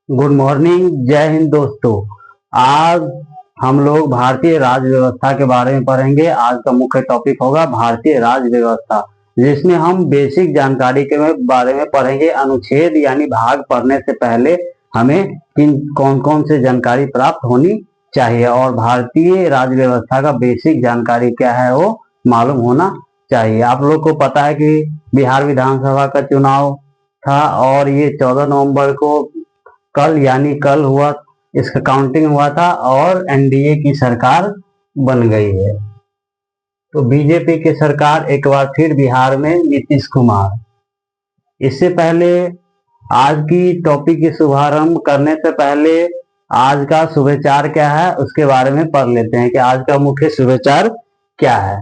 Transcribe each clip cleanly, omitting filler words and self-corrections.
Good morning, जय हिंद दोस्तों। आज हम लोग भारतीय राज्य व्यवस्था के बारे में पढ़ेंगे। आज का मुख्य टॉपिक होगा भारतीय राज्य व्यवस्था, जिसमें हम बेसिक जानकारी के बारे में पढ़ेंगे। अनुच्छेद यानी भाग पढ़ने से पहले हमें किन कौन कौन से जानकारी प्राप्त होनी चाहिए और भारतीय राज्य व्यवस्था का बेसिक जानकारी क्या है वो मालूम होना चाहिए। आप लोग को पता है कि बिहार विधानसभा का चुनाव था और ये 14 नवंबर को कल हुआ, इसका काउंटिंग हुआ था और एनडीए की सरकार बन गई है। तो बीजेपी की सरकार एक बार फिर बिहार में नीतीश कुमार। इससे पहले आज की टॉपिक की शुभारंभ करने से पहले आज का शुभविचार क्या है उसके बारे में पढ़ लेते हैं कि आज का मुख्य शुभविचार क्या है।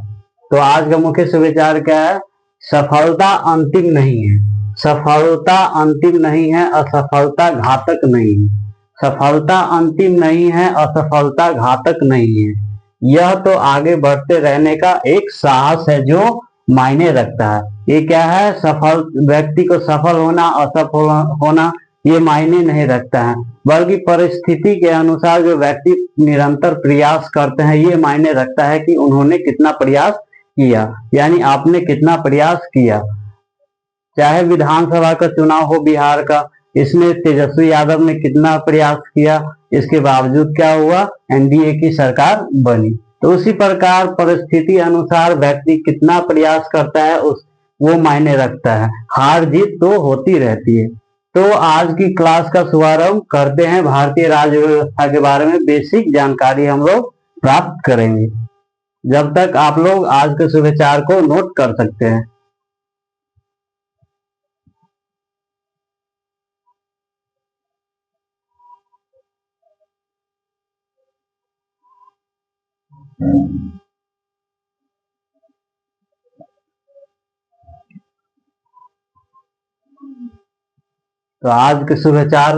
तो आज का मुख्य शुभविचार क्या है? सफलता अंतिम नहीं है। सफलता अंतिम नहीं है, असफलता घातक नहीं है। सफलता अंतिम नहीं है, असफलता घातक नहीं है। यह तो आगे बढ़ते रहने का एक साहस है जो मायने रखता है। ये क्या है? सफल व्यक्ति को सफल होना असफल होना ये मायने नहीं रखता है, बल्कि परिस्थिति के अनुसार जो व्यक्ति निरंतर प्रयास करते हैं ये मायने रखता है कि उन्होंने कितना प्रयास किया, यानी आपने कितना प्रयास किया। चाहे विधानसभा का चुनाव हो बिहार का, इसमें तेजस्वी यादव ने कितना प्रयास किया, इसके बावजूद क्या हुआ? एनडीए की सरकार बनी। तो उसी प्रकार परिस्थिति अनुसार व्यक्ति कितना प्रयास करता है उस वो मायने रखता है। हार जीत तो होती रहती है। तो आज की क्लास का शुभारंभ करते हैं। भारतीय राज्य व्यवस्था के बारे में बेसिक जानकारी हम लोग प्राप्त करेंगे। जब तक आप लोग आज के शुभविचार को नोट कर सकते हैं। तो आज के शुभविचार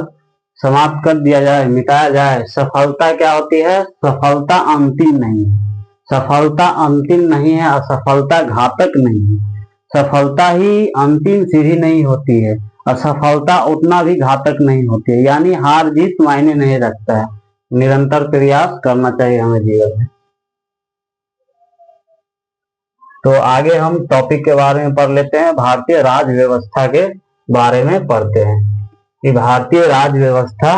समाप्त कर दिया जाए, मिटाया जाए। सफलता क्या होती है? सफलता अंतिम नहीं है। सफलता अंतिम नहीं है, असफलता घातक नहीं है। सफलता ही अंतिम सीढ़ी नहीं होती है, असफलता उतना भी घातक नहीं होती है। यानी हार जीत मायने नहीं रखता है, निरंतर प्रयास करना चाहिए हमें जीवन में। तो आगे हम टॉपिक के बारे में पढ़ लेते हैं। भारतीय राज्य व्यवस्था के बारे में पढ़ते हैं कि भारतीय राज्य व्यवस्था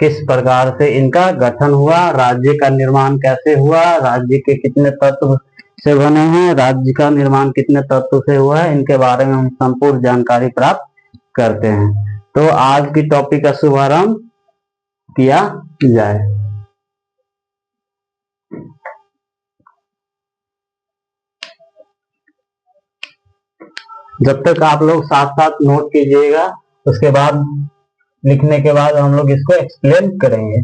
किस प्रकार से इनका गठन हुआ, राज्य का निर्माण कैसे हुआ, राज्य के कितने तत्व से बने हैं, राज्य का निर्माण कितने तत्व से हुआ है, इनके बारे में हम संपूर्ण जानकारी प्राप्त करते हैं। तो आज की टॉपिक का शुभारंभ किया जाए। जब तक आप लोग साथ साथ नोट कीजिएगा, उसके बाद लिखने के बाद हम लोग इसको एक्सप्लेन करेंगे।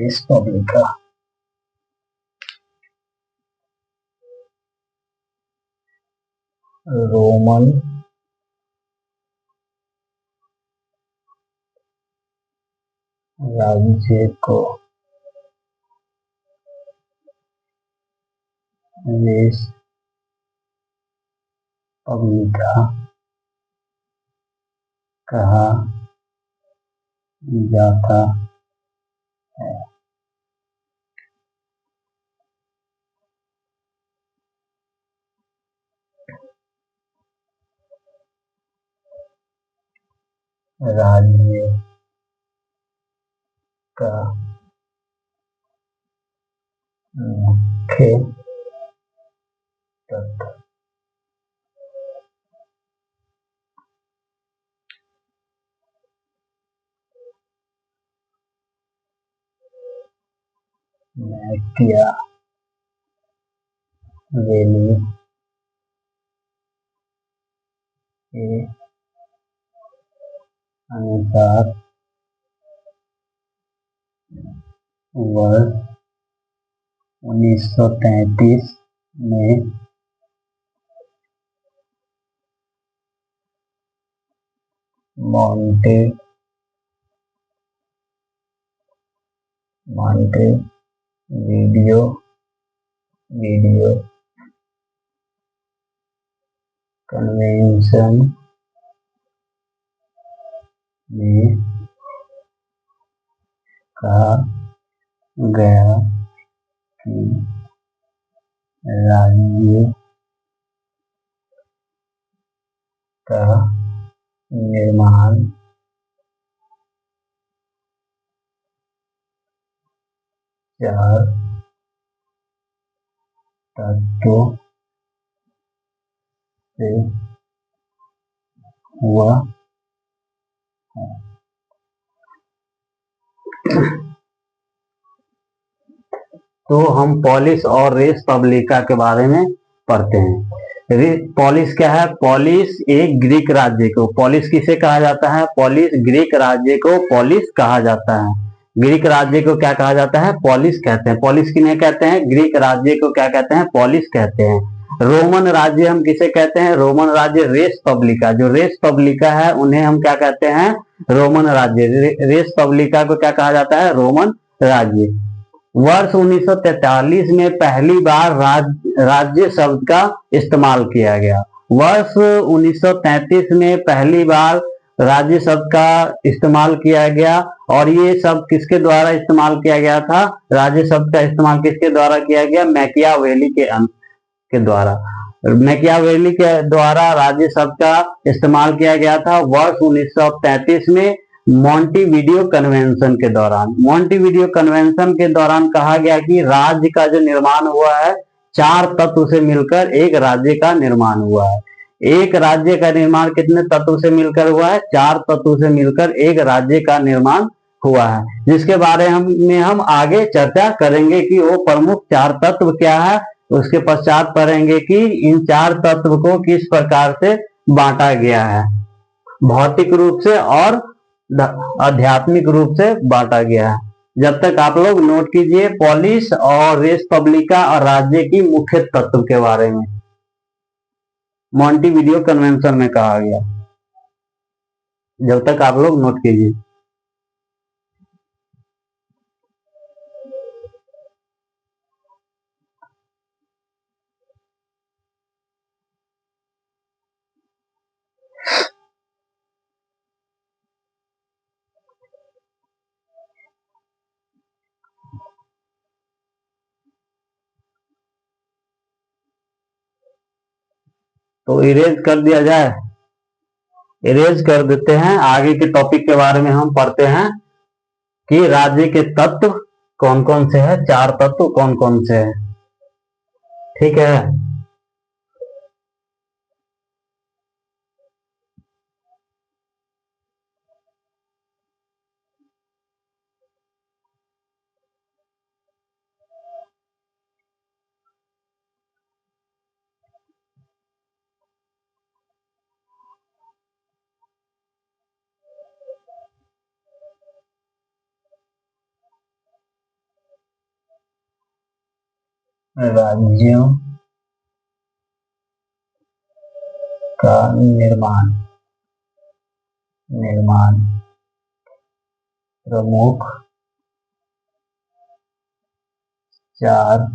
इस टॉपिक का रोमन राज्य को रेस पब्लिका कहा जाता है। राज्य का मुख्य तत्व मैकियावेली के अनुसार वर्ष 1933 में मॉन्टेविडियो कन्वेंशन में कहा गया कि राज्य का निर्माण 4 तत्वों से हुआ है। तो हम पॉलिस और रेस पब्लिका के बारे में पढ़ते हैं। पॉलिस क्या है? पॉलिस एक ग्रीक राज्य को, पॉलिस किसे कहा जाता है? पॉलिस ग्रीक राज्य को पॉलिस कहा जाता है। ग्रीक राज्य को क्या कहा जाता है? पॉलिस कहते हैं। पॉलिस किन्हें कहते हैं? ग्रीक राज्य को क्या कहते हैं? पॉलिस कहते हैं। रोमन राज्य हम किसे कहते हैं? रोमन राज्य रेस पब्लिका, जो रेस पब्लिका है उन्हें हम क्या कहते हैं? रोमन राज्य। रेस पब्लिका को क्या कहा जाता है? रोमन राज्य। वर्ष 1943 में पहली बार राज्य शब्द का इस्तेमाल किया गया। वर्ष 1933 में पहली बार राज्य शब्द का इस्तेमाल किया गया। और ये शब्द किसके द्वारा इस्तेमाल किया गया था? राज्य शब्द का इस्तेमाल किसके द्वारा किया गया? मैकियावेली के द्वारा। मैकियावेली के द्वारा राज्य शब्द का इस्तेमाल किया गया था वर्ष 1933 में मॉन्टेविडियो कन्वेंशन के दौरान। मॉन्टेविडियो कन्वेंशन के दौरान कहा गया कि राज्य का जो निर्माण हुआ है 4 तत्व से मिलकर एक राज्य का निर्माण हुआ है। एक राज्य का निर्माण कितने तत्व से मिलकर हुआ है? 4 तत्व से मिलकर एक राज्य का निर्माण हुआ है, जिसके बारे में हम आगे चर्चा करेंगे कि वो प्रमुख 4 तत्व क्या है। उसके पश्चात पढ़ेंगे कि इन 4 तत्व को किस प्रकार से बांटा गया है, भौतिक रूप से और आध्यात्मिक रूप से बांटा गया है। जब तक आप लोग नोट कीजिए पॉलिस और रेस पब्लिका और राज्य की मुख्य तत्व के बारे में मॉन्टेविडियो कन्वेंशन में कहा गया। जब तक आप लोग नोट कीजिए। तो इरेज कर दिया जाए, इरेज कर देते हैं। आगे के टॉपिक के बारे में हम पढ़ते हैं कि राज्य के तत्व कौन कौन से हैं, 4 तत्व कौन कौन से हैं। ठीक है। राज्यों का निर्माण प्रमुख 4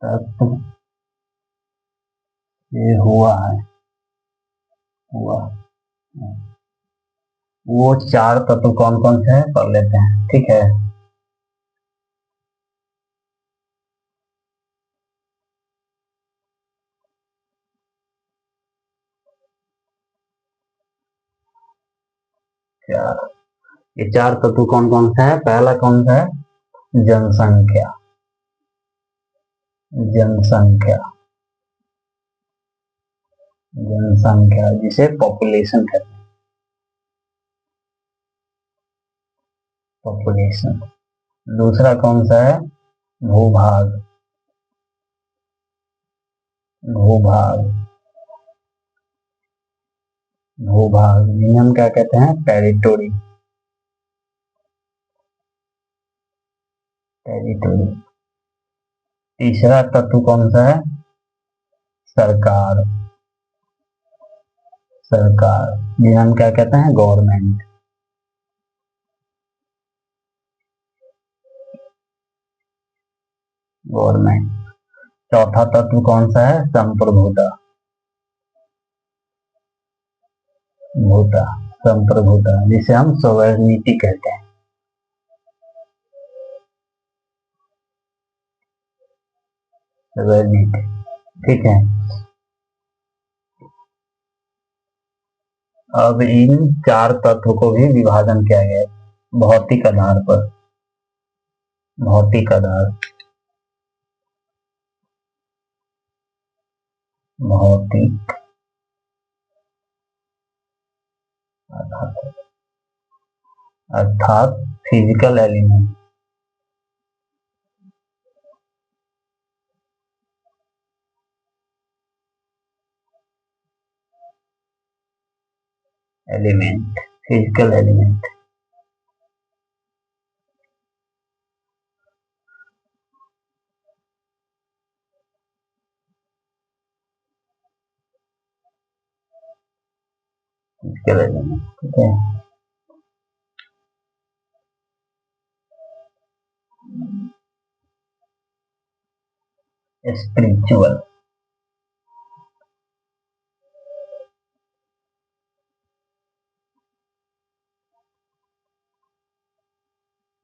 तत्व ये हुआ है, हुआ वो चार तत्व कौन कौन से हैं पढ़ लेते हैं, ठीक है। चार, ये चार तत्व कौन कौन सा है? पहला कौन सा है? जनसंख्या, जनसंख्या, जनसंख्या जिसे पॉपुलेशन कहते हैं, पॉपुलेशन। दूसरा कौन सा है? भूभाग, भूभाग, भूभाग जिन्हें हम क्या कहते हैं? Territory, territory. तीसरा तत्व कौन सा है? सरकार, सरकार जिन्हें हम क्या कहते हैं? Government, government. चौथा तत्व कौन सा है? संप्रभुता, भूता, संप्रभुता जिसे हम सोवेनिटी कहते हैं, सोवेनिटी, ठीक है। अब इन चार तत्व को भी विभाजन किया गया है भौतिक आधार पर, भौतिक आधार, भौतिक आधार अर्थात physical element, element, physical element. Physical element, ठीक है। स्पिरिचुअल,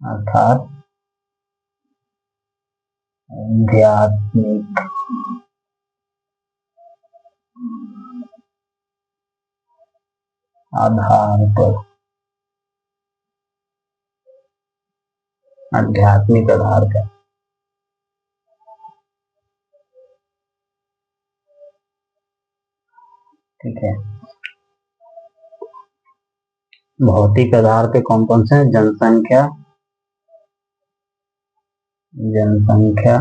अर्थात आध्यात्मिक, आधार पर, आध्यात्मिक आधार का, ठीक है। भौतिक आधार पे कौन कौन से हैं? जनसंख्या, जनसंख्या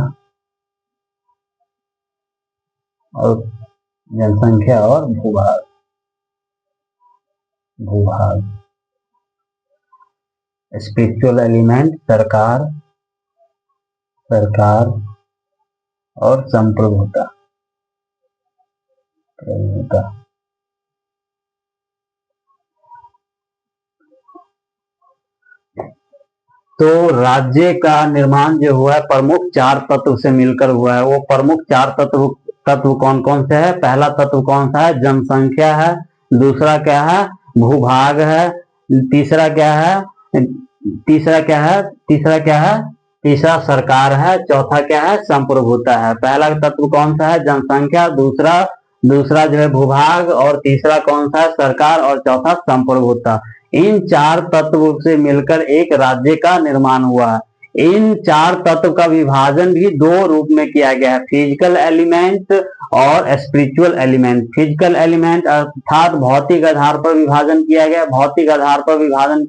और जनसंख्या और भूभाग, भूभाग। स्पिरिचुअल एलिमेंट सरकार, सरकार और संप्रभुता, प्रभुता। तो राज्य का निर्माण जो हुआ है प्रमुख चार तत्व से मिलकर हुआ है। वो प्रमुख चार तत्व तत्व कौन कौन से है? पहला तत्व कौन सा है? जनसंख्या है। दूसरा क्या है? भूभाग है। तीसरा क्या है? तीसरा क्या है? तीसरा क्या है? तीसरा सरकार है। चौथा क्या है? संप्रभुता है। पहला तत्व कौन सा है? जनसंख्या। दूसरा दूसरा जो है भूभाग, और तीसरा कौन सा है? सरकार, और चौथा संप्रभुता। इन चार तत्वों से मिलकर एक राज्य का निर्माण हुआ है। इन चार तत्व का विभाजन भी दो रूप में किया गया है, फिजिकल एलिमेंट और स्पिरिचुअल एलिमेंट। फिजिकल एलिमेंट अर्थात भौतिक आधार पर विभाजन किया गया। भौतिक आधार पर विभाजन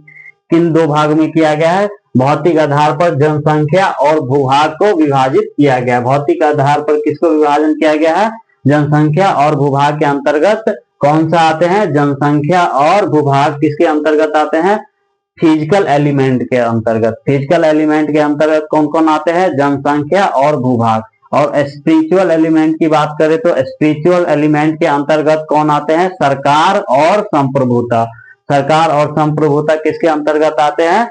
किन दो भाग में किया गया है? भौतिक आधार पर जनसंख्या और भूभाग को विभाजित किया गया। भौतिक आधार पर किसको विभाजन किया गया है? जनसंख्या और भूभाग के अंतर्गत कौन सा आते हैं? जनसंख्या और भूभाग किसके अंतर्गत आते हैं? फिजिकल एलिमेंट के अंतर्गत। फिजिकल एलिमेंट के अंतर्गत कौन कौन आते हैं? जनसंख्या और भूभाग। और स्पिरिचुअल एलिमेंट की बात करें तो स्पिरिचुअल एलिमेंट के अंतर्गत कौन आते हैं? सरकार और संप्रभुता। सरकार और संप्रभुता किसके अंतर्गत आते हैं?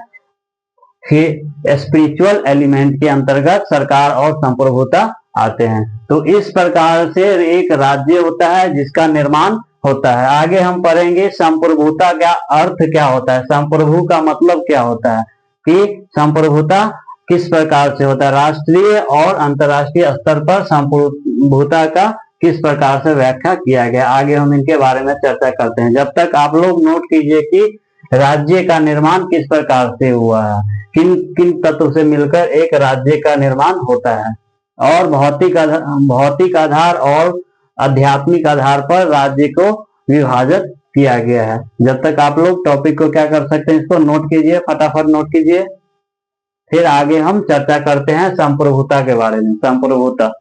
स्पिरिचुअल एलिमेंट के अंतर्गत सरकार और संप्रभुता आते हैं। तो इस प्रकार से एक राज्य होता है जिसका निर्माण होता है। आगे हम पढ़ेंगे संप्रभुता का अर्थ क्या होता है, संप्रभु का मतलब क्या होता है, कि संप्रभुता किस प्रकार से होता है, राष्ट्रीय और अंतर्राष्ट्रीय स्तर पर संप्रभुता का किस प्रकार से व्याख्या किया गया। आगे हम इनके बारे में चर्चा करते हैं। जब तक आप लोग नोट कीजिए कि राज्य का निर्माण किस प्रकार से हुआ है, किन किन तत्व से मिलकर एक राज्य का निर्माण होता है, और भौतिक आधार और आध्यात्मिक आधार पर राज्य को विभाजित किया गया है। जब तक आप लोग टॉपिक को क्या कर सकते हैं, इसको नोट कीजिए, फटाफट नोट कीजिए। फिर आगे हम चर्चा करते हैं संप्रभुता के बारे में। संप्रभुता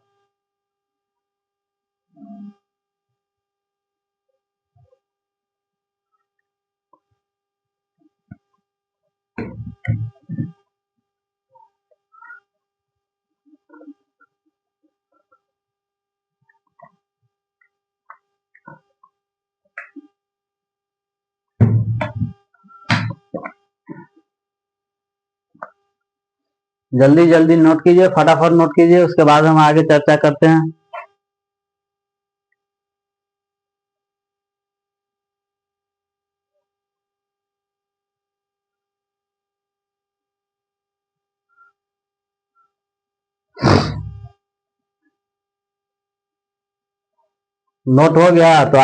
जल्दी जल्दी नोट कीजिए, फटाफट नोट कीजिए, उसके बाद हम आगे चर्चा करते हैं। नोट हो गया तो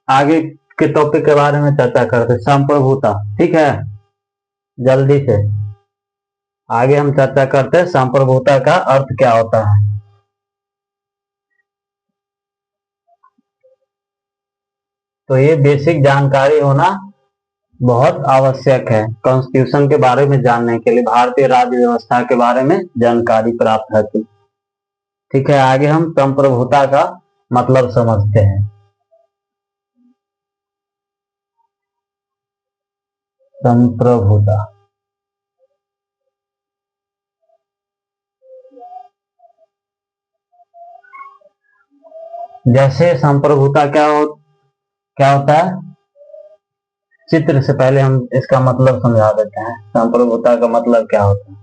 आगे के टॉपिक के बारे में चर्चा करते हैं, संप्रभुता। ठीक है, जल्दी से आगे हम चर्चा करते हैं संप्रभुता का अर्थ क्या होता है। तो ये बेसिक जानकारी होना बहुत आवश्यक है कॉन्स्टिट्यूशन के बारे में जानने के लिए, भारतीय राज्य व्यवस्था के बारे में जानकारी प्राप्त है। ठीक है, आगे हम संप्रभुता का मतलब समझते हैं। संप्रभुता जैसे संप्रभुता क्या होता है, चित्र से पहले हम इसका मतलब समझा देते हैं। संप्रभुता का मतलब क्या होता है,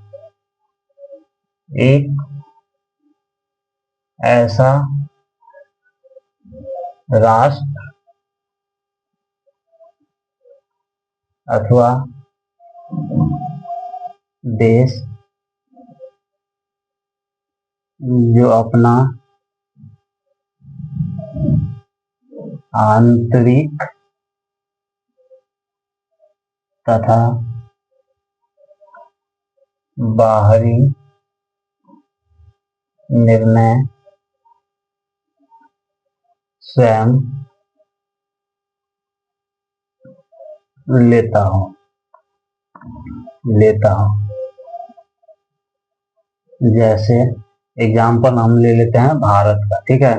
एक ऐसा राष्ट्र अथवा देश जो अपना आंतरिक तथा बाहरी निर्णय स्वयं लेता हूं। जैसे एग्जाम्पल हम ले लेते हैं भारत का। ठीक है,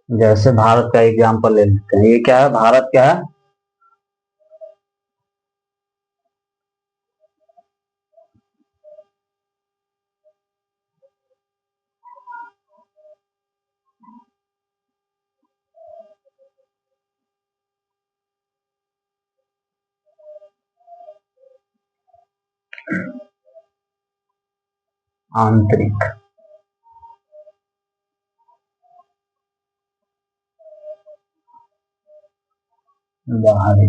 जैसे भारत का एग्जाम्पल ले लेते हैं। ये क्या है, भारत क्या है, आंतरिक बाहरी,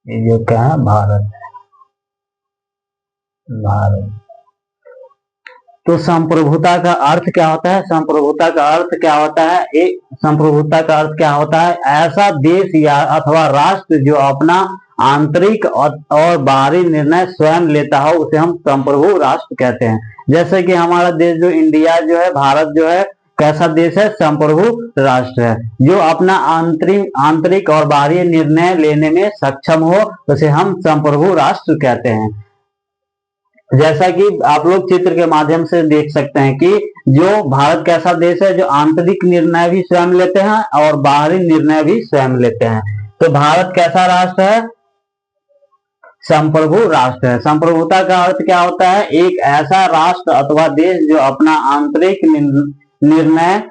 ये जो क्या है, भारत। तो संप्रभुता का अर्थ क्या होता है, संप्रभुता का अर्थ क्या होता है, संप्रभुता का अर्थ क्या होता है, ऐसा देश या अथवा राष्ट्र जो अपना आंतरिक और बाहरी निर्णय स्वयं लेता हो, उसे हम संप्रभु राष्ट्र कहते हैं। जैसे कि हमारा देश जो इंडिया जो है, भारत जो है, कैसा देश है, संप्रभु राष्ट्र है। जो अपना आंतरिक और बाहरी निर्णय लेने में सक्षम हो, उसे हम संप्रभु राष्ट्र कहते हैं। जैसा कि आप लोग चित्र के माध्यम से देख सकते हैं कि जो भारत कैसा देश है, जो आंतरिक निर्णय भी स्वयं लेते हैं और बाहरी निर्णय भी स्वयं लेते हैं। तो भारत कैसा राष्ट्र है, संप्रभु राष्ट्र है। संप्रभुता का अर्थ क्या होता है, एक ऐसा राष्ट्र अथवा देश जो अपना आंतरिक निर्णय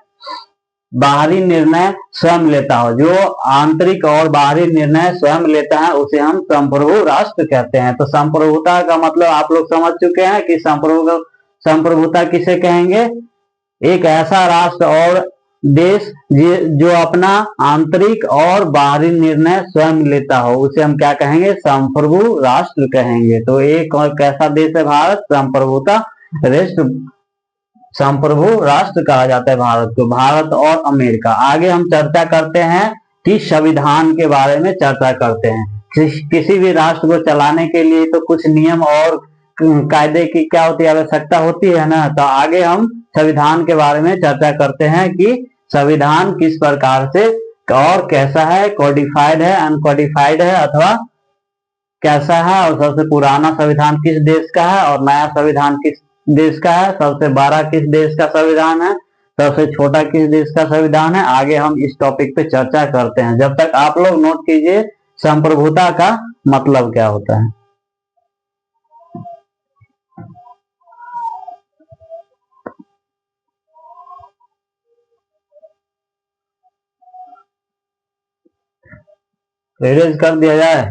बाहरी निर्णय स्वयं लेता हो, जो आंतरिक और बाहरी निर्णय स्वयं लेता है उसे हम संप्रभु राष्ट्र कहते हैं। तो संप्रभुता का मतलब आप लोग समझ चुके हैं कि संप्रभुता किसे कहेंगे? एक ऐसा राष्ट्र और देश जो अपना आंतरिक और बाहरी निर्णय स्वयं लेता हो उसे हम क्या कहेंगे? संप्रभु राष्ट्र कहेंगे। तो एक और कैसा देश है भारत? संप्रभुता राष्ट्र, संप्रभु राष्ट्र कहा जाता है भारत को। भारत और अमेरिका। आगे हम चर्चा करते हैं कि संविधान के बारे में चर्चा करते हैं। किसी भी राष्ट्र को चलाने के लिए तो कुछ नियम और कायदे की क्या होती है? आवश्यकता होती है ना। तो आगे हम संविधान के बारे में चर्चा करते हैं कि संविधान किस प्रकार से और कैसा है, कोडिफाइड है, अनकोडिफाइड है अथवा कैसा है, और सबसे पुराना संविधान किस देश का है और नया संविधान किस देश का है, सबसे बड़ा किस देश का संविधान है, सबसे छोटा किस देश का संविधान है। आगे हम इस टॉपिक पे चर्चा करते हैं। जब तक आप लोग नोट कीजिए संप्रभुता का मतलब क्या होता है। इरेज कर दिया जाए।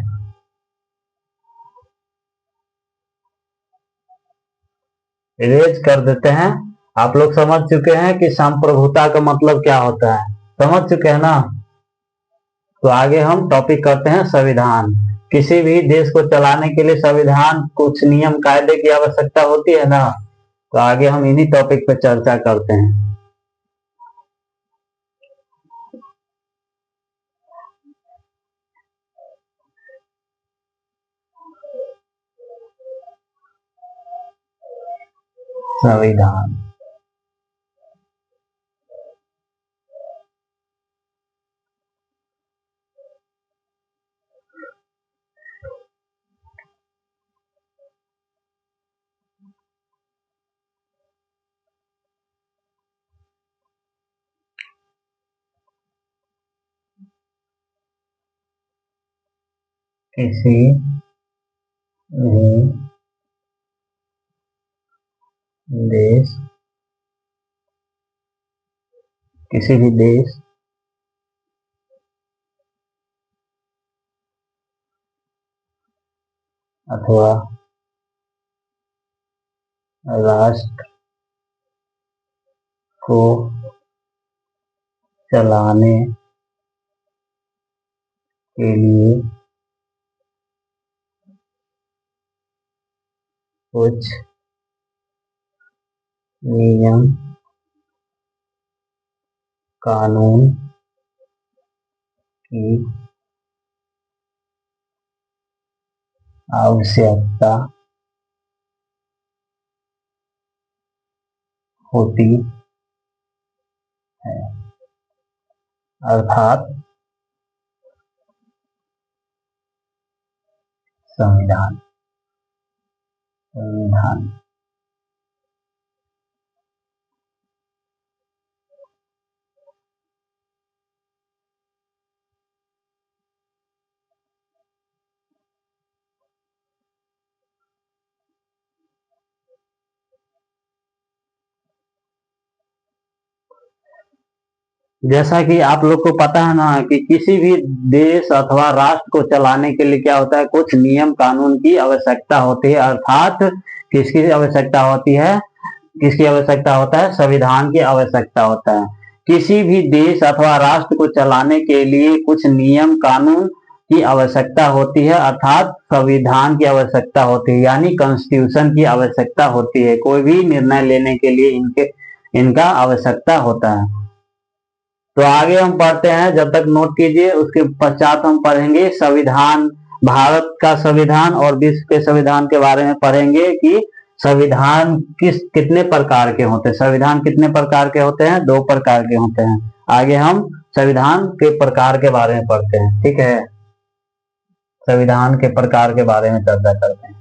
इरेज कर देते हैं। आप लोग समझ चुके हैं कि संप्रभुता का मतलब क्या होता है, समझ चुके हैं ना। तो आगे हम टॉपिक करते हैं संविधान। किसी भी देश को चलाने के लिए संविधान कुछ नियम कायदे की आवश्यकता होती है ना। तो आगे हम इन्हीं टॉपिक पे चर्चा करते हैं। संविधान किसी भी देश, किसी भी देश अथवा राष्ट्र को चलाने के लिए कुछ नियम कानून की आवश्यकता होती है, अर्थात संविधान। संविधान जैसा कि आप लोग को पता है ना कि किसी भी देश अथवा राष्ट्र को चलाने के लिए क्या होता है? कुछ नियम कानून की आवश्यकता होती है, अर्थात किसकी आवश्यकता होती है? किसकी आवश्यकता होता है? संविधान की आवश्यकता होता है। किसी भी देश अथवा राष्ट्र को चलाने के लिए कुछ नियम कानून की आवश्यकता होती है, अर्थात संविधान की आवश्यकता होती है, यानी कॉन्स्टिट्यूशन की आवश्यकता होती है। कोई भी निर्णय लेने के लिए इनका आवश्यकता होता है। तो आगे हम पढ़ते हैं, जब तक नोट कीजिए। उसके पश्चात हम पढ़ेंगे संविधान, भारत का संविधान और विश्व के संविधान के बारे में पढ़ेंगे कि संविधान कितने प्रकार के होते हैं। संविधान कितने प्रकार के होते हैं? 2 प्रकार के होते हैं। आगे हम संविधान के प्रकार के बारे में पढ़ते हैं, ठीक है। संविधान के प्रकार के बारे में चर्चा करते हैं।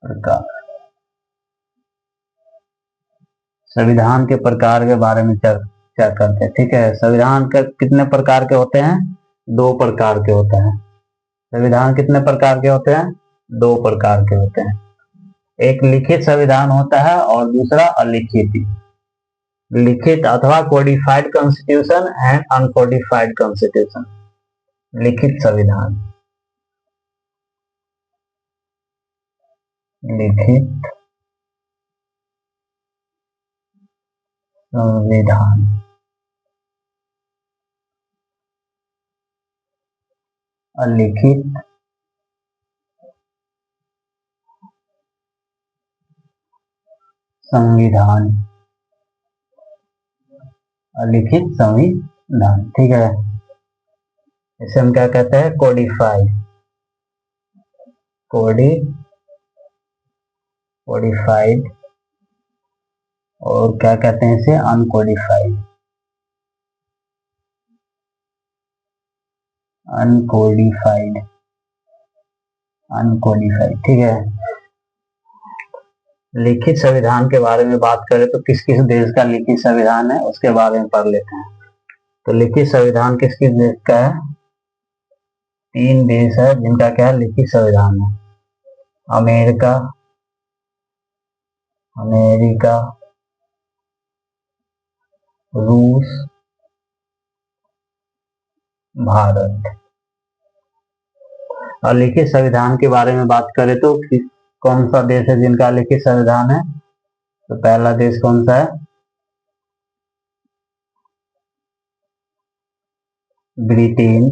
प्रकार, संविधान के प्रकार के बारे में चर्चा करते हैं, ठीक है। संविधान के कितने प्रकार के होते हैं? 2 प्रकार के होते हैं। संविधान कितने प्रकार के होते हैं? दो प्रकार के होते हैं। एक लिखित संविधान होता है और दूसरा अलिखित। लिखित अथवा codified constitution and uncodified constitution. लिखित संविधान, लिखित संविधान, अलिखित संविधान, अलिखित संविधान। ठीक है, इसे हम क्या कहते हैं? Codified, codified. और क्या कहते हैं इसे? Uncodified, uncodified, uncodified. ठीक है, लिखित संविधान के बारे में बात करें तो किस किस देश का लिखित संविधान है उसके बारे में पढ़ लेते हैं। तो लिखित संविधान किस किस देश का है? 3 देश है जिनका क्या है? लिखित संविधान है। अमेरिका, अमेरिका, रूस, भारत। और लिखित संविधान के बारे में बात करें तो कौन सा देश है जिनका लिखित संविधान है? तो पहला देश कौन सा है? Britain,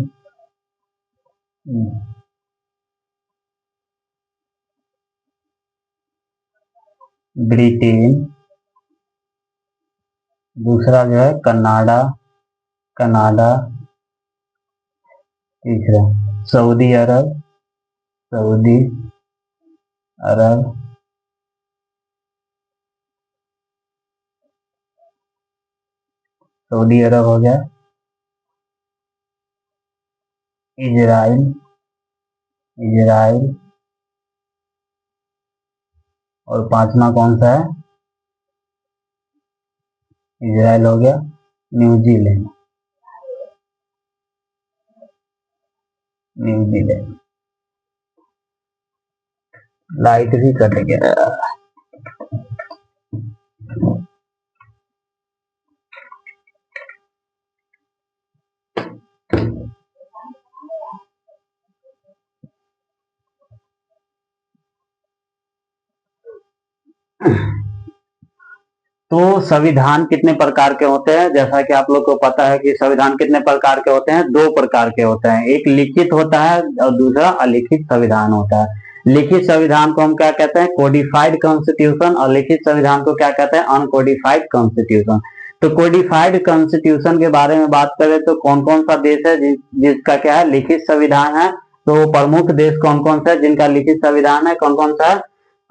Britain. दूसरा जो है कनाडा, कनाडा। तीसरा सऊदी अरब, सऊदी अरब। सऊदी अरब हो गया। Israel, Israel. और पांचवा कौन सा है? इजराइल हो गया। New Zealand, New Zealand. लाइट भी कट गया। तो संविधान कितने प्रकार के होते हैं? जैसा कि आप लोग को पता है कि संविधान कितने प्रकार के होते हैं? 2 प्रकार के होते हैं। एक लिखित होता है और दूसरा अलिखित संविधान होता है। लिखित संविधान को हम क्या कहते हैं? Codified constitution. और लिखित संविधान को क्या कहते हैं? Uncodified constitution. तो कोडिफाइड कॉन्स्टिट्यूशन के बारे में बात करें तो कौन कौन सा देश है जिसका क्या है? लिखित संविधान है। तो प्रमुख देश कौन कौन सा है जिनका लिखित संविधान है? कौन कौन सा है?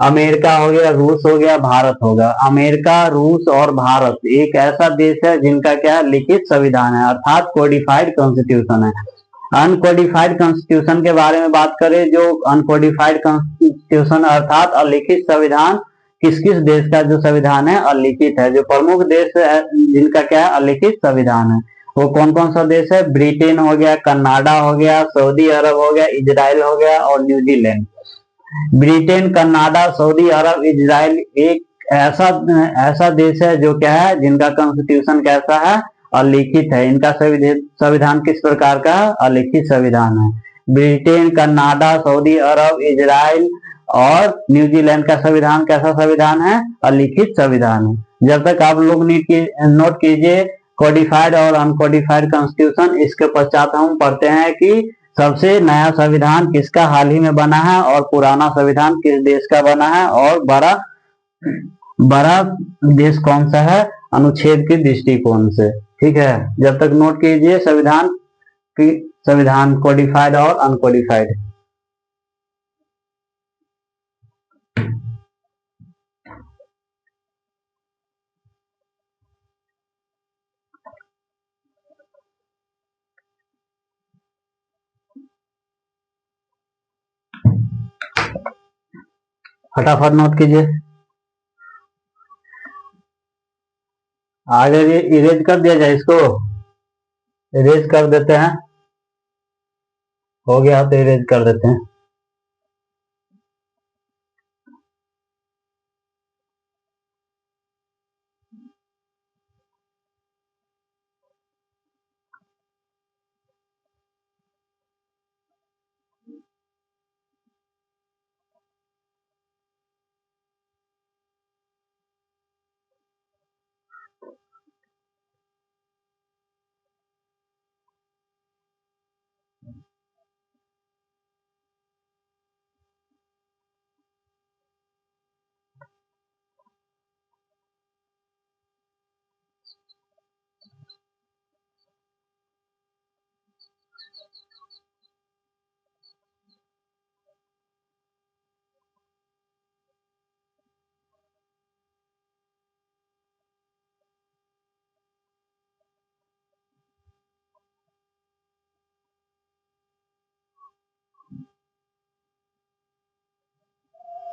अमेरिका हो गया, रूस हो गया, भारत होगा। अमेरिका, रूस और भारत एक ऐसा देश है जिनका क्या लिखित संविधान है, अर्थात कोडिफाइड कॉन्स्टिट्यूशन है। अनकोडिफाइड कॉन्स्टिट्यूशन के बारे में बात करें, जो अनकोडिफाइड कॉन्स्टिट्यूशन अर्थात अलिखित संविधान किस किस देश का जो संविधान है? अलिखित है। जो प्रमुख देश है जिनका क्या है? अलिखित संविधान है, वो कौन कौन सा देश है? ब्रिटेन हो गया, कनाडा हो गया, सऊदी अरब हो गया, इजराइल हो गया और न्यूजीलैंड। ब्रिटेन, कनाडा, सऊदी अरब, इजराइल एक ऐसा ऐसा देश है जो क्या है? जिनका कॉन्स्टिट्यूशन कैसा है? अलिखित है। इनका संविधान किस प्रकार का? अलिखित संविधान है। ब्रिटेन, कनाडा, सऊदी अरब, इजराइल और न्यूजीलैंड का संविधान कैसा संविधान है? अलिखित संविधान है। जब तक आप लोग नोट कीजिए कोडिफाइड और अनकोडिफाइड कॉन्स्टिट्यूशन। इसके पश्चात हम पढ़ते हैं कि सबसे नया संविधान किसका हाल ही में बना है और पुराना संविधान किस देश का बना है और बड़ा बड़ा देश कौन सा है अनुच्छेद के दृष्टिकोण से। ठीक है, जब तक नोट कीजिए संविधान कोडिफाइड और अनकोडिफाइड। फटाफट नोट कीजिए। आगे इरेज कर दिया जाए, इसको इरेज कर देते हैं। हो गया तो इरेज कर देते हैं।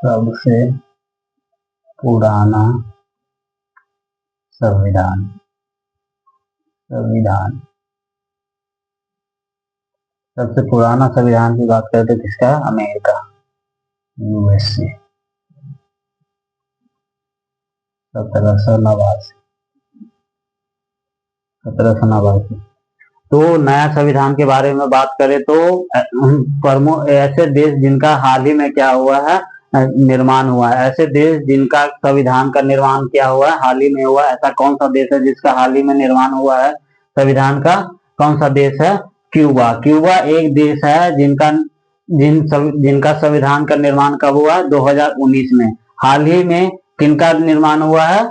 सबसे पुराना संविधान संविधान सबसे पुराना संविधान की बात करें तो किसका है? America, USA, 1789। 1789। तो नया संविधान के बारे में बात करें तो प्रमुख ऐसे देश जिनका हाल ही में क्या हुआ है, निर्माण हुआ है, ऐसे देश जिनका संविधान का निर्माण क्या हुआ है, हाल ही में हुआ है, ऐसा कौन सा देश है जिसका हाल ही में निर्माण हुआ है संविधान का? कौन सा देश है? क्यूबा। क्यूबा एक देश है जिनका संविधान का निर्माण कब हुआ? 2019 में। हाल ही में किनका निर्माण हुआ है?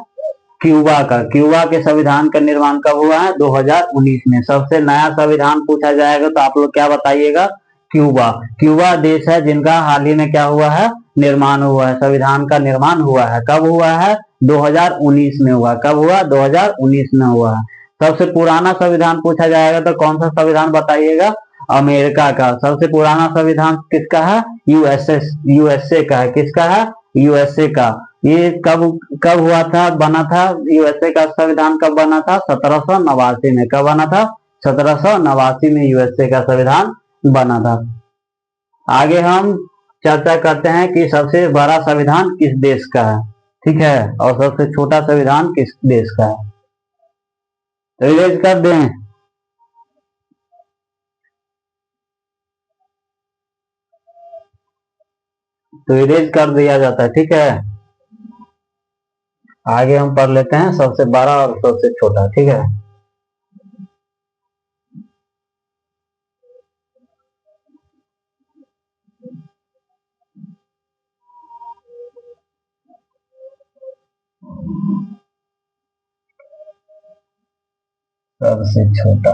क्यूबा का। क्यूबा के संविधान का निर्माण कब हुआ है? 2019 में। सबसे नया संविधान पूछा जाएगा तो आप लोग क्या बताइएगा? क्यूबा। क्यूबा देश है जिनका हाल ही में क्या हुआ है? निर्माण हुआ है, संविधान का निर्माण हुआ है। कब हुआ है? 2019 में हुआ। कब हुआ? 2019 में हुआ है। सबसे पुराना संविधान पूछा जाएगा तो कौन सा संविधान बताइएगा? अमेरिका का। सबसे पुराना संविधान किसका है? यूएसए का है। किसका है? यूएसए का। ये कब कब हुआ था, बना था? यूएसए का संविधान कब बना था? 1789 में। कब बना था? 1789 में यूएसए का संविधान बना था। आगे हम चर्चा करते हैं कि सबसे बड़ा संविधान किस देश का है, ठीक है, और सबसे छोटा संविधान किस देश का है। तो इरेज कर दें। तो इरेज कर दिया जाता है, ठीक है। आगे हम पढ़ लेते हैं सबसे बड़ा और सबसे छोटा, ठीक है। सबसे छोटा,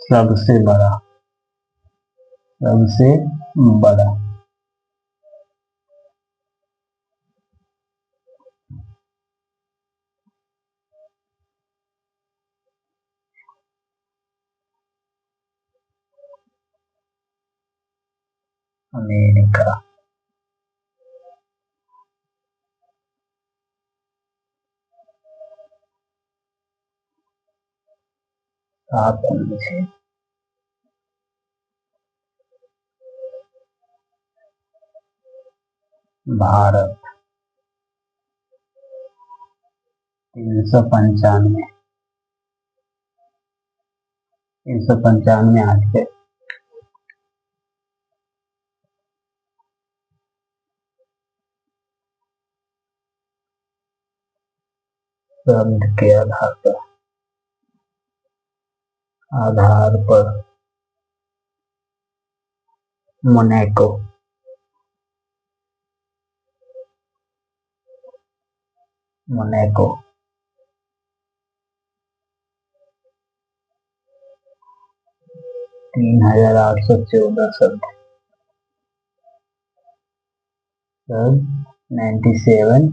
सबसे बड़ा, सबसे बड़ा। अमेरिका। 7 भारत। 395। 395 आज के। शब्द के आधार पर मोनाको। मोनाको 3814 शब्द। 97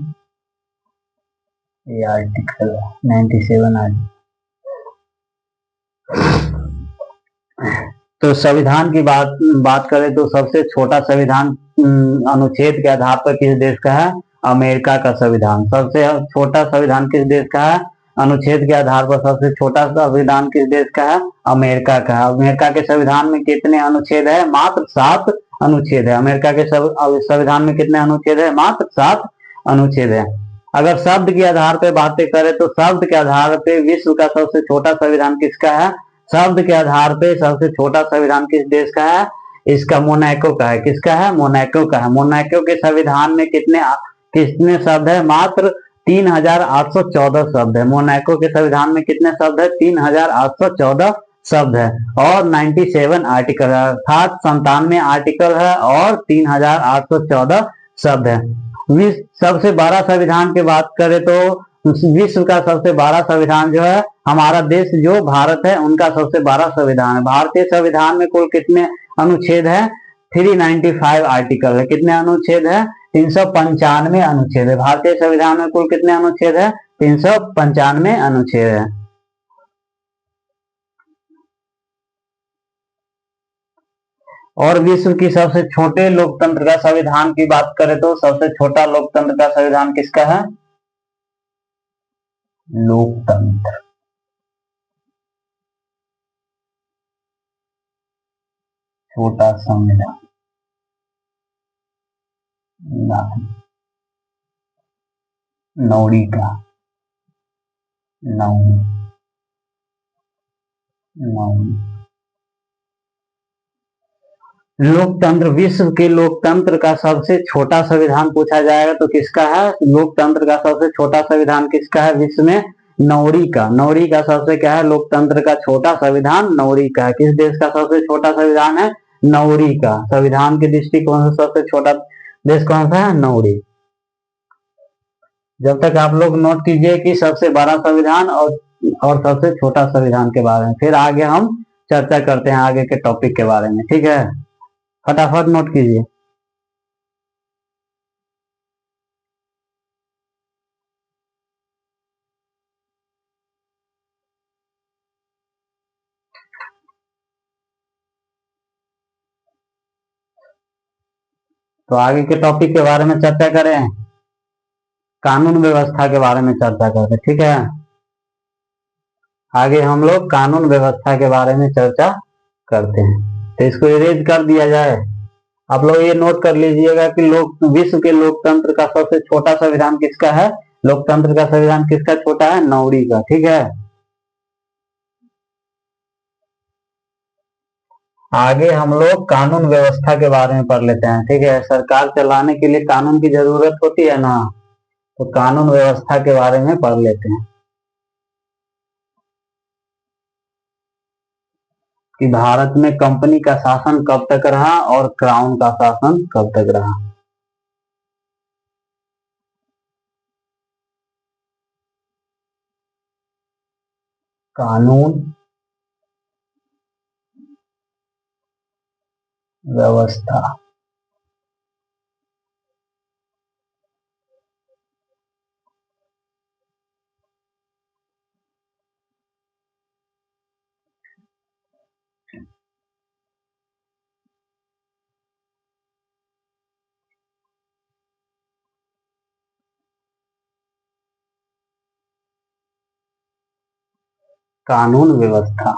ये आर्टिकल है। 97 आर्टिकल। तो संविधान की बात करें तो सबसे छोटा संविधान अनुच्छेद के आधार पर किस देश का है? अमेरिका का संविधान। सबसे छोटा संविधान किस देश का है? अनुच्छेद के आधार पर सबसे छोटा संविधान किस देश का है? अमेरिका का है। अमेरिका के संविधान में कितने अनुच्छेद है? मात्र 7 अनुच्छेद है। अमेरिका के संविधान में कितने अनुच्छेद है? मात्र 7 अनुच्छेद है। अगर शब्द के आधार पर बातें करें तो शब्द के आधार पर विश्व का सबसे छोटा संविधान किसका है? शब्द के आधार पर सबसे छोटा संविधान किस देश का है? इसका मोनाको का है। किसका है? मोनाको का है। मोनाको के संविधान में कितने कितने शब्द है? मात्र 3814 शब्द है। मोनाको के संविधान में कितने शब्द है? 3814 शब्द है और 97 आर्टिकल है, अर्थात 97 आर्टिकल है और 3814 शब्द है। सबसे बड़ा संविधान की बात करें तो विश्व का सबसे बड़ा संविधान जो है हमारा देश जो भारत है उनका सबसे बड़ा संविधान है। भारतीय संविधान में कुल कितने अनुच्छेद है? 395 आर्टिकल है। कितने अनुच्छेद है? 395 अनुच्छेद है। भारतीय संविधान में कुल कितने अनुच्छेद है? 395 अनुच्छेद है। और विश्व की सबसे छोटे लोकतंत्र का संविधान की बात करें तो सबसे छोटा लोकतंत्र का संविधान किसका है? लोकतंत्र छोटा संविधान नौड़ी का नौड़ी लोकतंत्र विश्व के लोकतंत्र का सबसे छोटा संविधान पूछा जाएगा तो किसका है? लोकतंत्र का सबसे छोटा संविधान किसका है विश्व में? नौड़ी का। नौड़ी का सबसे क्या है? लोकतंत्र का छोटा संविधान नौड़ी का है। किस देश का सबसे छोटा संविधान है? नौड़ी का। संविधान के दृष्टिकोण से सबसे छोटा देश कौन सा है? नौड़ी। जब तक आप लोग नोट कीजिए कि सबसे बड़ा संविधान और सबसे छोटा संविधान के बारे में, फिर आगे हम चर्चा करते हैं आगे के टॉपिक के बारे में। ठीक है, फटाफट नोट कीजिए। तो आगे के टॉपिक के बारे में चर्चा करें, कानून व्यवस्था के बारे में चर्चा करते हैं। ठीक है, आगे हम लोग कानून व्यवस्था के बारे में चर्चा करते हैं। तो इसको इरेज कर दिया जाए। आप लोग ये नोट कर लीजिएगा कि विश्व के लोकतंत्र का सबसे छोटा संविधान किसका है? लोकतंत्र का संविधान किसका छोटा है? नौड़ी का। ठीक है, आगे हम लोग कानून व्यवस्था के बारे में पढ़ लेते हैं। ठीक है, सरकार चलाने के लिए कानून की जरूरत होती है ना, तो कानून व्यवस्था के बारे में पढ़ लेते हैं कि भारत में कंपनी का शासन कब तक रहा और क्राउन का शासन कब तक रहा। कानून व्यवस्था कानून व्यवस्था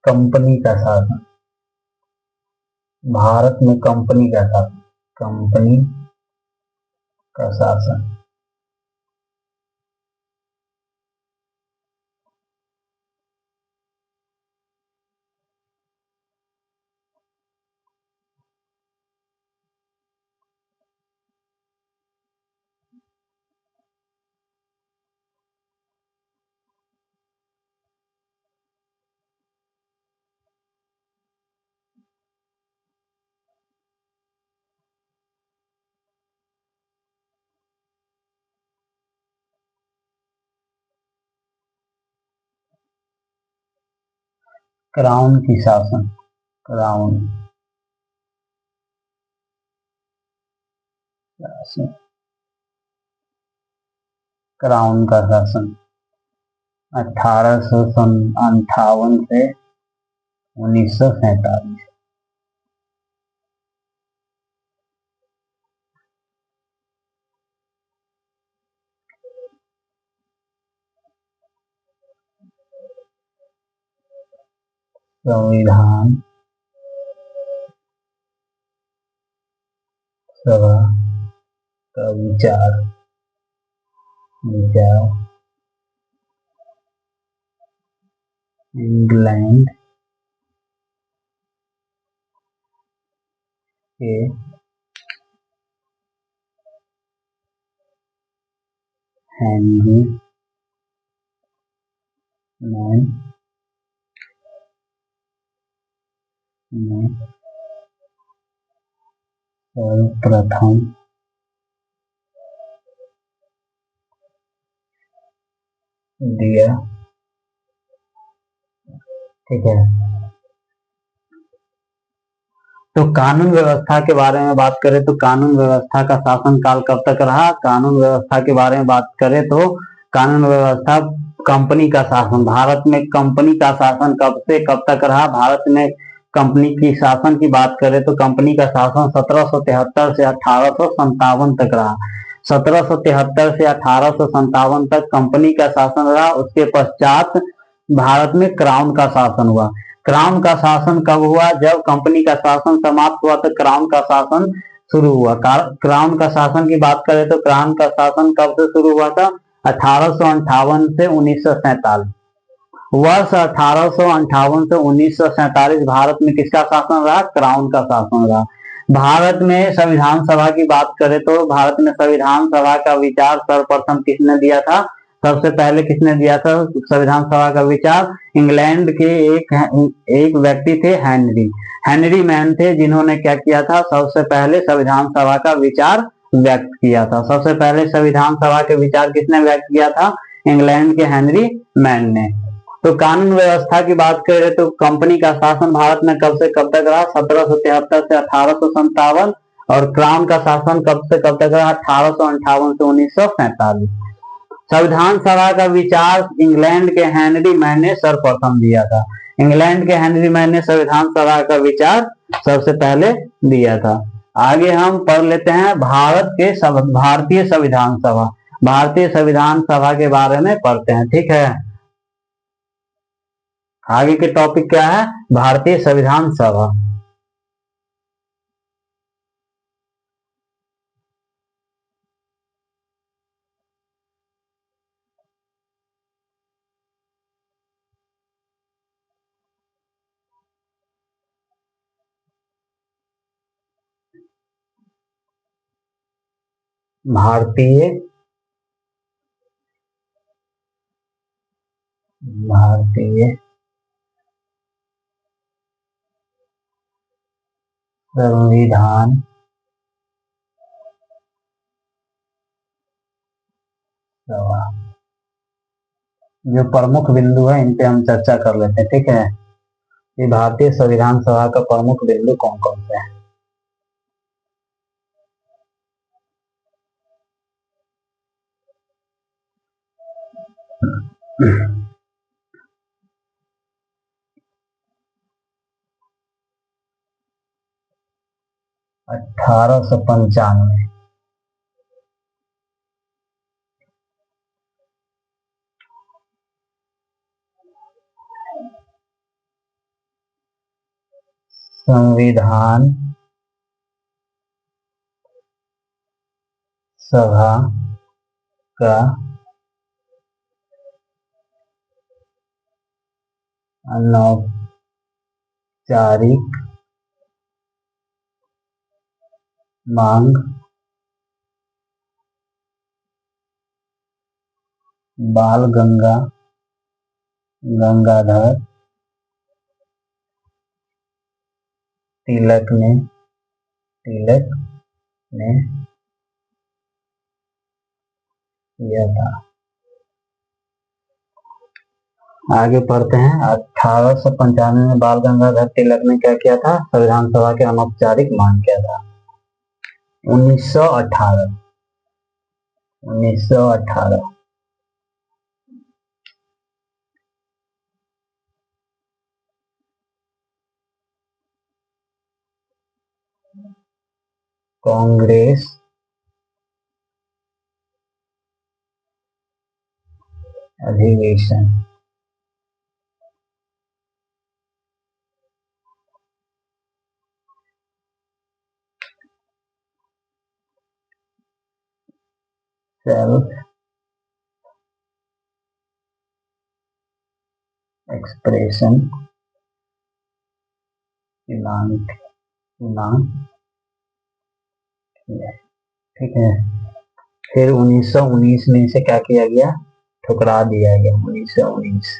कंपनी का शासन। भारत में कंपनी का शासन, कंपनी का शासन क्राउन की शासन, क्राउन शासन, क्राउन का शासन 1858 से 1947। संविधान सभा का विचार विचार इंग्लैंड के हेनरी मैन ने सर्वप्रथम दिया। ठीक है, तो कानून व्यवस्था के बारे में बात करें तो कानून व्यवस्था का शासन काल कब तक रहा। कानून व्यवस्था के बारे में बात करें तो कानून व्यवस्था कंपनी का शासन, भारत में कंपनी का शासन कब से कब तक रहा। भारत में कंपनी की शासन की बात करें तो कंपनी का शासन 1773 से 1857 तक रहा। 1773 से 1857 तक कंपनी का शासन रहा। उसके पश्चात भारत में क्राउन का शासन हुआ। क्राउन का शासन कब हुआ, जब कंपनी का शासन समाप्त हुआ तो क्राउन का शासन शुरू हुआ। क्राउन का शासन की बात करें तो क्राउन का शासन कब से शुरू हुआ था, 1858 से 1947। वर्ष 1858 से 1947 भारत में किसका शासन रहा, क्राउन का शासन रहा। भारत में संविधान सभा की बात करें तो भारत में संविधान सभा का विचार सर्वप्रथम किसने दिया था, सबसे पहले किसने दिया था संविधान सभा का विचार, इंग्लैंड के एक व्यक्ति थे, हेनरी मैन थे, जिन्होंने क्या किया था, सबसे पहले संविधान सभा का विचार व्यक्त किया था। सबसे पहले संविधान सभा के विचार किसने व्यक्त किया था, इंग्लैंड के हेनरी मैन ने। तो कानून व्यवस्था की बात करें तो कंपनी का शासन भारत में कब से कब तक रहा, 1773 से 1857, और क्राउन का शासन कब से कब तक रहा, 1858 से 1947। संविधान सभा का विचार इंग्लैंड के हेनरी मैन ने सर्वप्रथम दिया था। इंग्लैंड के हेनरी मैन ने संविधान सभा का विचार सबसे पहले दिया था। आगे हम पढ़ लेते हैं भारतीय संविधान सभा। भारतीय संविधान सभा के बारे में पढ़ते हैं। ठीक है, आगे के टॉपिक क्या है, भारतीय संविधान सभा। भारतीय संविधान सभा, जो प्रमुख बिंदु है इन पे हम चर्चा कर लेते हैं। ठीक है, ये भारतीय संविधान सभा का प्रमुख बिंदु कौन कौन से हैं। 1895 संविधान सभा का अनौपचारिक मांग बाल गंगाधर तिलक ने किया था। आगे पढ़ते हैं, 1895 में बाल गंगाधर तिलक ने क्या किया था, संविधान सभा के अनौपचारिक मांग किया था। 1918 कांग्रेस अधिवेशन सेल्फ एक्सप्रेशन की मांग की है। ठीक है। फिर 1919 में इसे क्या किया गया, ठुकरा दिया गया। 1919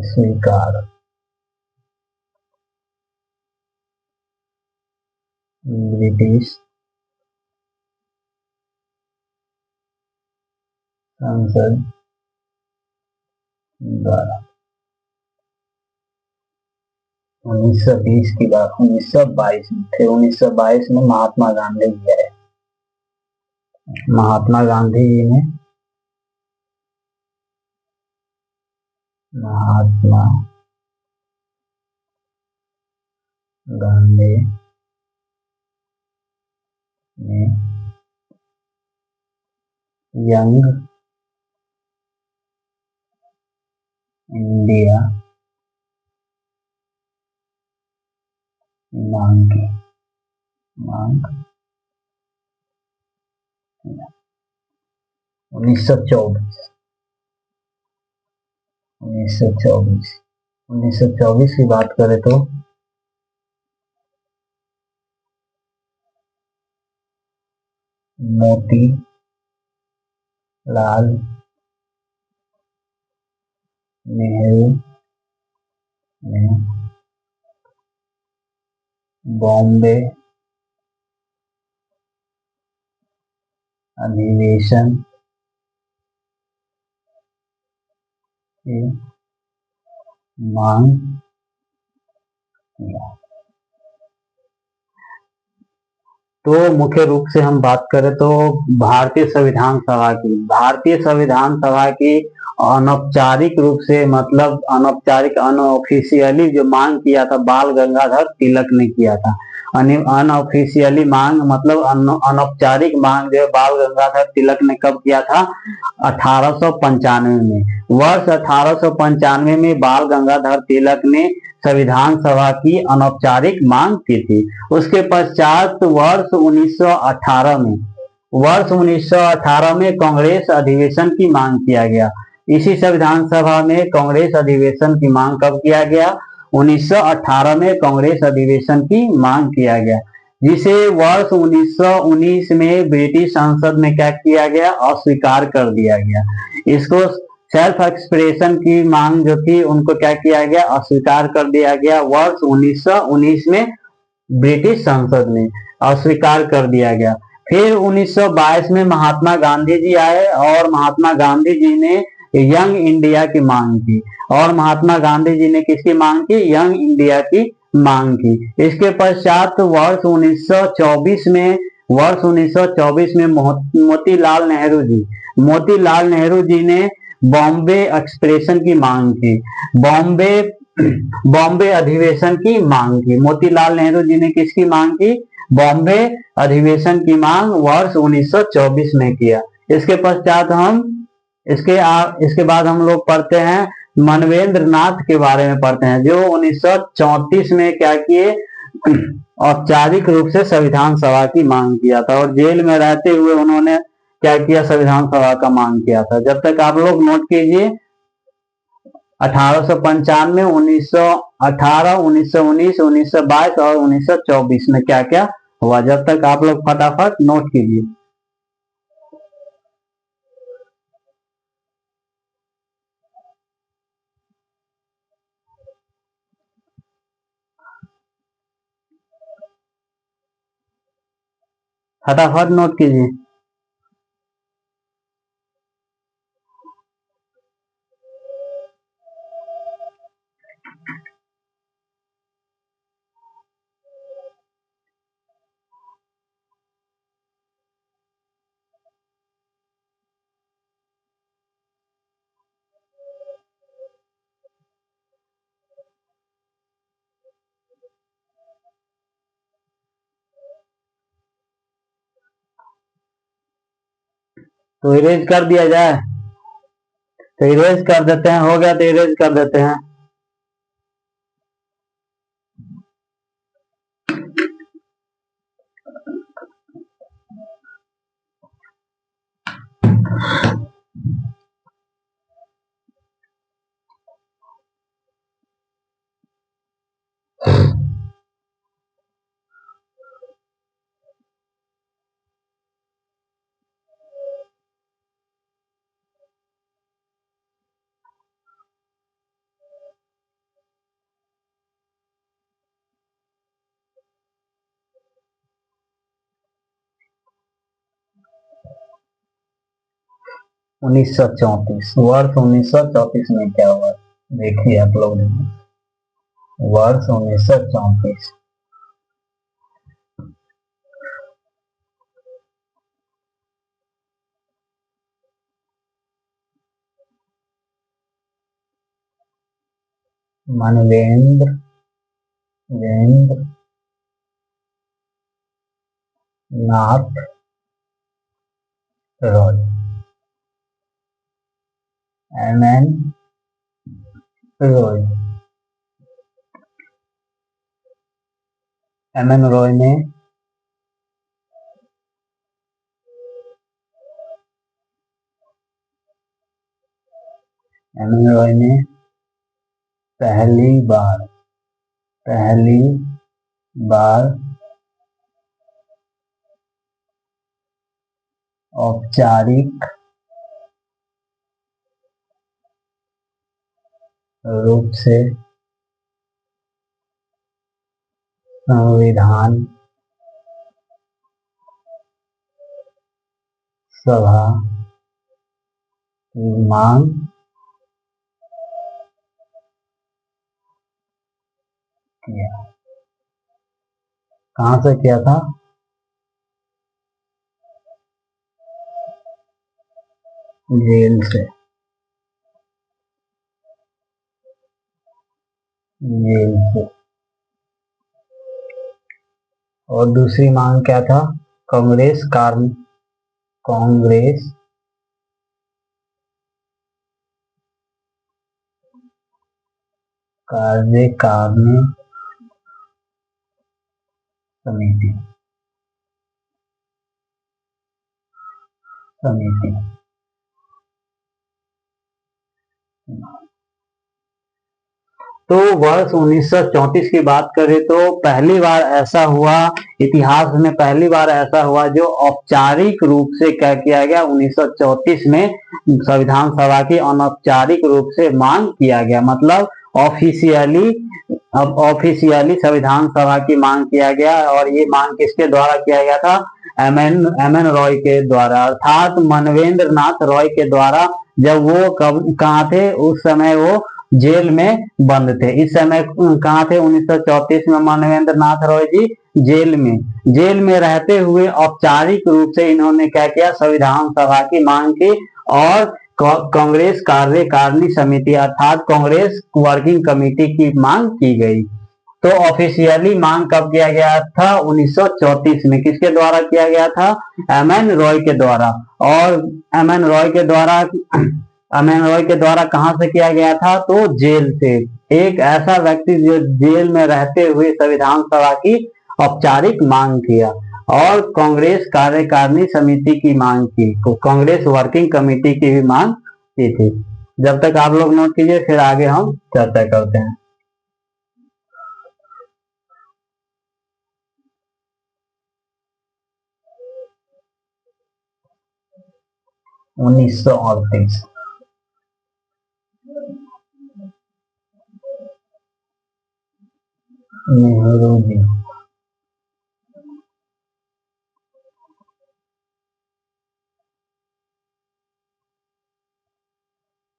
स्वीकार। ब्रिटिश संसद द्वारा 1920 की बात, 1922 में, फिर 1922 में महात्मा गांधी जी आए। महात्मा गांधी जी ने महात्मा गांधी ने यंग इंडिया मांग 1924 1924 की बात करें तो मोतीलाल नेहरू ने बॉम्बे अधिवेशन की मांग किया। तो मुख्य रूप से हम बात करें तो भारतीय संविधान सभा की अनौपचारिक रूप से, मतलब अनौपचारिक अनऑफिशियली जो मांग किया था बाल गंगाधर तिलक ने किया था। अनऑफिशियली मांग मतलब अनौपचारिक मांग जो बाल गंगाधर तिलक ने कब किया था, 1895 में। वर्ष 1895 में बाल गंगाधर तिलक ने संविधान सभा की अनौपचारिक मांग की थी। उसके पश्चात वर्ष 1918 में कांग्रेस अधिवेशन की मांग किया गया। इसी संविधान सभा में कांग्रेस अधिवेशन की मांग कब किया गया, 1918 में कांग्रेस अधिवेशन की मांग किया गया, जिसे वर्ष 1919 में ब्रिटिश संसद में क्या किया गया, अस्वीकार कर दिया गया। इसको सेल्फ एक्सप्रेशन की मांग जो थी उनको क्या किया गया, अस्वीकार कर दिया गया। वर्ष 1919 में ब्रिटिश संसद में अस्वीकार कर दिया गया। फिर 1922 में महात्मा गांधी जी आए और महात्मा गांधी जी ने यंग इंडिया की मांग की। और महात्मा गांधी जी ने किसकी मांग की, यंग इंडिया की मांग की। इसके पश्चात वर्ष 1924 में मोतीलाल नेहरू जी ने बॉम्बे एक्सप्रेशन की मांग की, बॉम्बे अधिवेशन की मांग की। मोतीलाल नेहरू जी ने किसकी मांग की, बॉम्बे अधिवेशन की मांग वर्ष 1924 में किया। इसके पश्चात इसके बाद हम लोग पढ़ते हैं मानवेंद्र नाथ के बारे में पढ़ते हैं, जो 1934 में क्या किए, औपचारिक रूप से संविधान सभा की मांग किया था और जेल में रहते हुए उन्होंने क्या किया, संविधान सभा का मांग किया था। जब तक आप लोग नोट कीजिए 1895, 1918, 1919, 1922 और 1924 में क्या क्या हुआ, जब तक आप लोग फटाफट नोट कीजिए। फटाफट नोट कीजिए। तो इरेज कर दिया जाए, तो इरेज कर देते हैं, हो गया तो इरेज कर देते हैं। 1934 वर्ष 1934 में क्या हुआ, देखिए आप लोग। वर्ष 1934 मानवेंद्र नाथ रॉय, MN रॉय, MN रॉय ने पहली बार औपचारिक रूप से संविधान सभा की मांग किया। कहां से किया था? जेल से। और दूसरी मांग क्या था? कांग्रेस कार्यकारिणी समिति। तो वर्ष 1934 की बात करें तो पहली बार ऐसा हुआ, इतिहास में पहली बार ऐसा हुआ जो औपचारिक रूप से क्या किया गया, 1934 में संविधान सभा की अनौपचारिक रूप से मांग किया गया। मतलब ऑफिशियली संविधान सभा की मांग किया गया। और ये मांग किसके द्वारा किया गया था? MN रॉय के द्वारा, अर्थात मानवेंद्र नाथ रॉय के द्वारा। जब वो कहाँ थे? उस समय वो जेल में बंद थे। इस समय कहाँ थे? 1934 में मानवेंद्र नाथ रॉय जी जेल में रहते हुए औपचारिक रूप से इन्होंने क्या किया? संविधान सभा की मांग की और कांग्रेस कार्यकारिणी समिति अर्थात कांग्रेस वर्किंग कमेटी की मांग की गई। तो ऑफिशियली मांग कब किया गया था? 1934 में। किसके द्वारा किया गया था? MN रॉय के द्वारा। और MN रॉय के द्वारा कहां से किया गया था? तो जेल से। एक ऐसा व्यक्ति जो जेल में रहते हुए संविधान सभा की औपचारिक मांग किया और कांग्रेस कार्यकारिणी समिति की मांग की, तो कांग्रेस वर्किंग कमेटी की भी मांग की थी। जब तक आप लोग नोट कीजिए, फिर आगे हम चर्चा करते हैं। 1938 नेहरू जी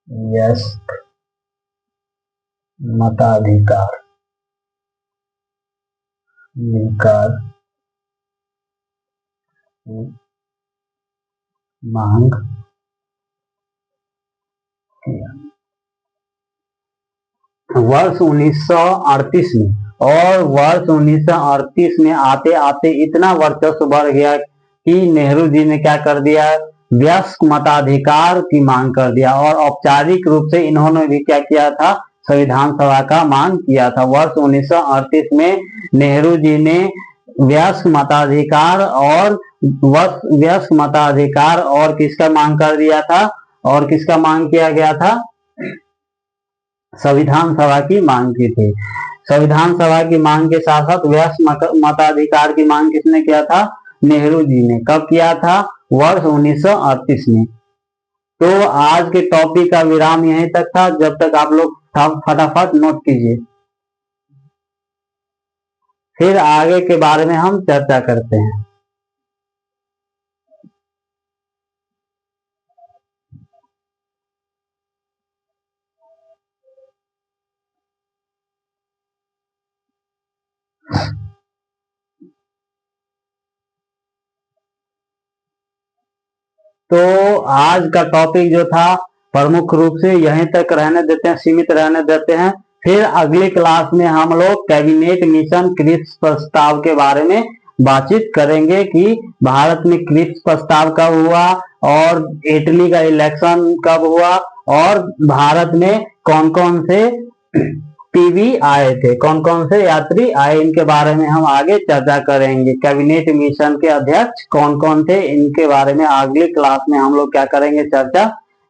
वयस्क मताधिकार मांग किया वर्ष 1938 में। और वर्ष 1938 में आते आते इतना वर्चस्व बढ़ गया कि नेहरू जी ने क्या कर दिया? वयस्क मताधिकार की मांग कर दिया और औपचारिक रूप से इन्होंने भी क्या किया था? संविधान सभा का मांग किया था। वर्ष 1938 में नेहरू जी ने वयस्क मताधिकार और वयस्क मताधिकार और किसका मांग कर दिया था, और किसका मांग किया गया था, संविधान सभा की मांग की थी। संविधान सभा की मांग के साथ साथ वयस्क मताधिकार की मांग किसने किया था, नेहरू जी ने। कब किया था, वर्ष 1938 में। तो आज के टॉपिक का विराम यहीं तक था। जब तक आप लोग फटाफट नोट कीजिए, फिर आगे के बारे में हम चर्चा करते हैं। तो आज का टॉपिक जो था प्रमुख रूप से यहीं तक रहने देते हैं, सीमित रहने देते हैं। फिर अगली क्लास में हम लोग कैबिनेट मिशन क्रिप्स प्रस्ताव के बारे में बातचीत करेंगे कि भारत में क्रिप्स प्रस्ताव कब हुआ, और इटली का इलेक्शन कब हुआ, और भारत में कौन कौन से टीवी आए थे, कौन कौन से यात्री आए, इनके बारे में हम आगे चर्चा करेंगे। कैबिनेट मिशन के अध्यक्ष कौन कौन थे, इनके बारे में अगली क्लास में हम लोग क्या करेंगे, चर्चा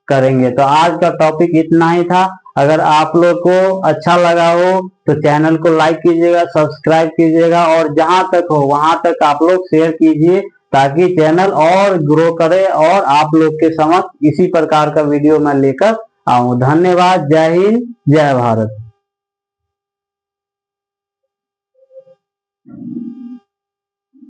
करेंगे। तो आज का टॉपिक इतना ही था। अगर आप लोग को अच्छा लगा हो तो चैनल को लाइक कीजिएगा, सब्सक्राइब कीजिएगा, और जहां तक हो वहां तक आप लोग शेयर कीजिए, ताकि चैनल और ग्रो करे और आप लोग के समक्ष इसी प्रकार का वीडियो मैं लेकर आऊं। धन्यवाद। जय हिंद, जय भारत।